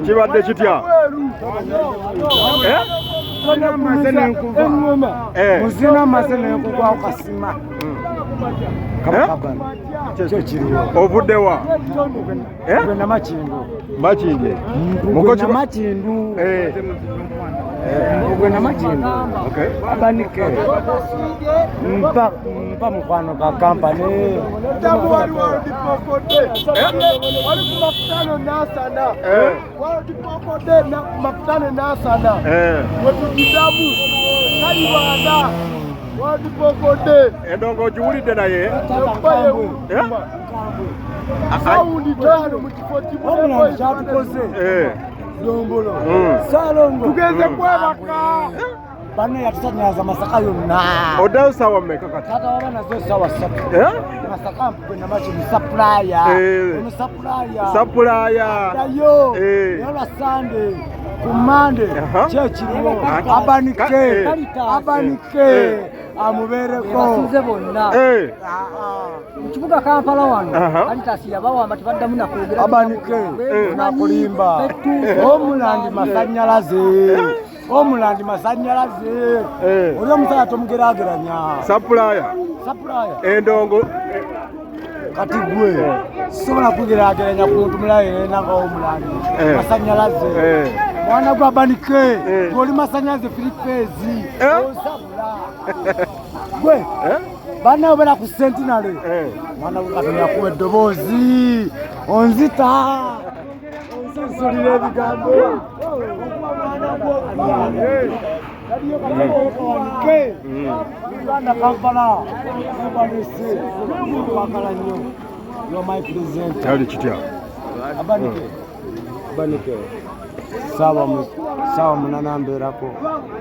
Kibadde kitya? Muzina amazina enkugwawo kasima. Kyo kiriwo. Ovudde wa? Gwe Makindu. Makinde. Mukoki Makindu. Gwe Makindu. Okay. Abanike. Mpa mukwano ka kampani. Endongo giwulidde naye Saundi tano mu kifo kimu kyatukoze Dombolo Salongo tugeze kwebaka bano yatusanyaza Masaka yonna oddayo ssaawa mmeka kati? Tata waba nazo ssaawa 3 Masaka mpupe namaki musapulaya dayo yola Sande ku Mande kyekiriwo abanike amubeereko basize bonna mu kibuga Kampala wano alitasi yabawamba tebaddamu nakwogera abanike nakulimba omulandi masanyalaze oli omusala tomugerageranya sapulaya endongo kati gwe sobola kugerageranya ku muntu mulayo nanga omulandi masanyalaze mwana gwa abanike oli masanyalaze Filipezi osabula gwe bana obera ku Sentinel mwana gwa katonya ku eddoboozi onzita onzisolira ebigambo Uganda Kampala Mwanese wakala nnyo yo my president kyali kitya? Abanike sawa munana mbeerako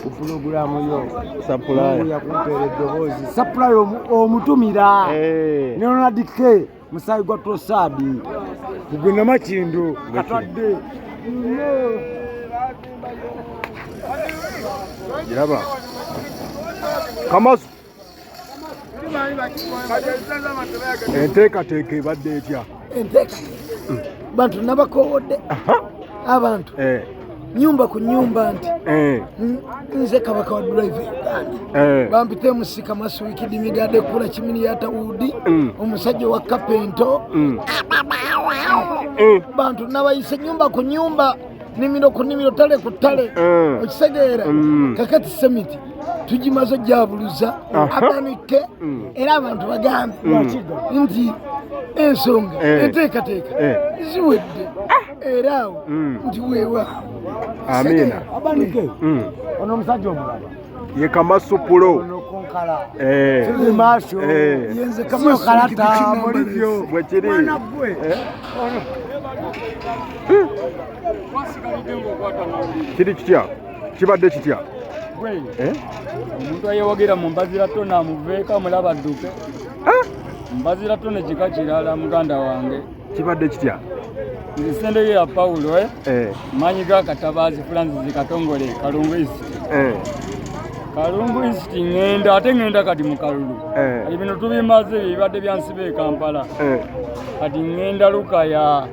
ku pulogulaamu yo sapulaya yakumpeera eddoboozi sapulaya omutumira ne Ronald K musayi gwa Tosadi kugenda Makindu atwadde giraba Kamasu enteekateeka ebadde etya? bantu nabakowodde abantu nyumba ku nyumba nti nze kabaka wa drive Uganda bampite musika masuwikidi migade kula kimini ya Tawudi omusajja wa Kapento bantu nabayise nyumba ku nyumba nimiro ku nimiro tale ku tale okisegeera kakati semiti tujimazo jabuluza abanike era abantu bagambe nti ensonga enteekateeka ziwedde era nti weewa amina abanike ono omusajja omulala ye Kamasu Pulo masho yenze Kamasu mulivyo bwekiri kiri kitya? Kibadde kitya? Omuntu ayewagira mu mbazira tona amuveeka mulaba adduke mbazira tona ekika kirala muganda wange kibadde kitya? nze Sendege ya Paulo manyi ga Katabazi Francis Katongole Kalungu East Kalungu East ngenda ate ngenda kati mu Kalulu bino tubimaze bibadde byansibe Kampala kati ngenda Lukaya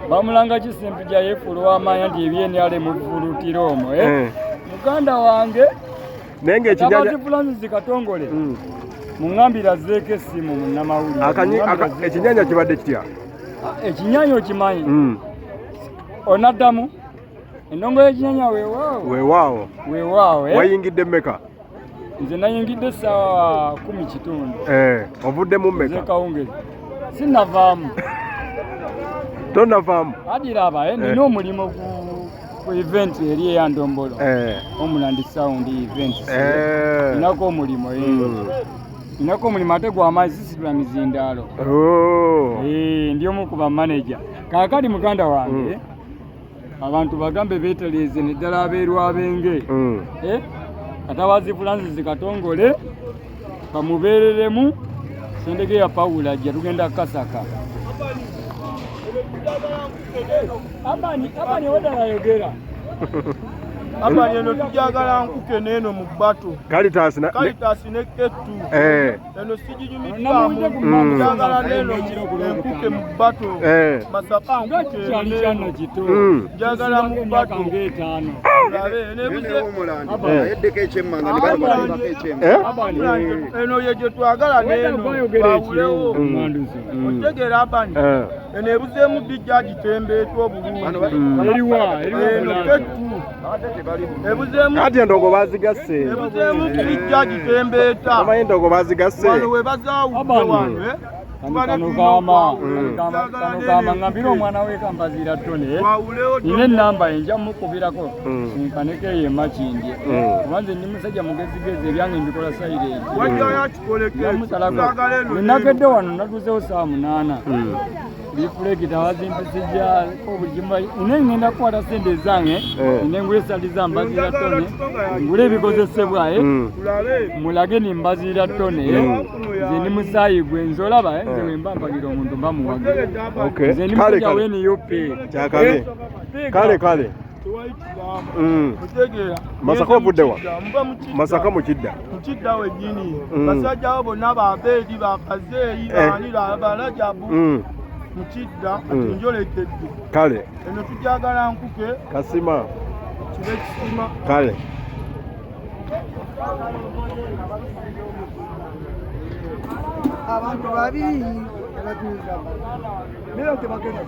bamulanga kisempija yefulu amanya ndi ebyeni ale mu fulutiro omwo muganda wange nenge ekinyanya Francis Katongole mungambira zeeke essimu munnamawulire ekinyanya kibadde kitya? Ekinyanya okimanyi onaddamu endongo y'ekinyanya weewaawo wayingidde mmeka? nze nayingidde essaawa 10 ovuddemu mmeka? kawungezi sinnavaamu tonavaamu adiraba nina omulimu ku event eri eya Ndombolo Omulandi Sound event ninako omulimu ninako omulimu ate gw'amazzi sisibula mizindaalo ndi omu ku bamaneja kaakali muganda wange abantu bagambe beeteleeze neddala abeeru abenge Katabazi Francis Katongole bamubeereremu Sendege ya Paulo ajja tugenda Kasaka Abani wada yogera. Abani eno tujagala nkuke neno mu bato. Caritas ne ketu. Eno sijinyumika mu jagala neno nkuke mu bato. Masaka nkuke kyano kito. Jagala mu bato ng'etaano. Yeddeko ekyemmanga ne balibala ekyemmanga. Eno ye gye twagala neno bawulewo. Otegeera abani. Eno ebuzeemu dijja gitembeetwa obulungi. Eriwa Eno ketu. Kati endongo bazigasse. Ebuzeemu kijja gitembeeta. Amanyi endongo bazigasse. Wano we bazaawudde wano. Kano ngambira omwana we kampazira ttone nina ennamba enja mukubirako nkaneko eyo emakindye kubanze ndi musajja mugezigezi ebyange mbikola sayireninakedde wano natuusewo saa 8 lifulekita wazimpizija obujimba ine ngenda kukwata sente zange ine ngule sali za mbazira ttone ngule ebikozesebwa mulage nimbazira ttone nze ndi musaayi gwe nzolaba nze wemba mpagira omuntu mba muwage nze ndi musajja weni yope kale Masaka ovuddewa Masaka mukidda wennyini basajja abo bonna babeedi bakazeeyi baanira balajabu mukidda ati njolekedde kale eno tujagala nkuke kasima kibe kisima kale abantu babiri abatuuza lero tebagenda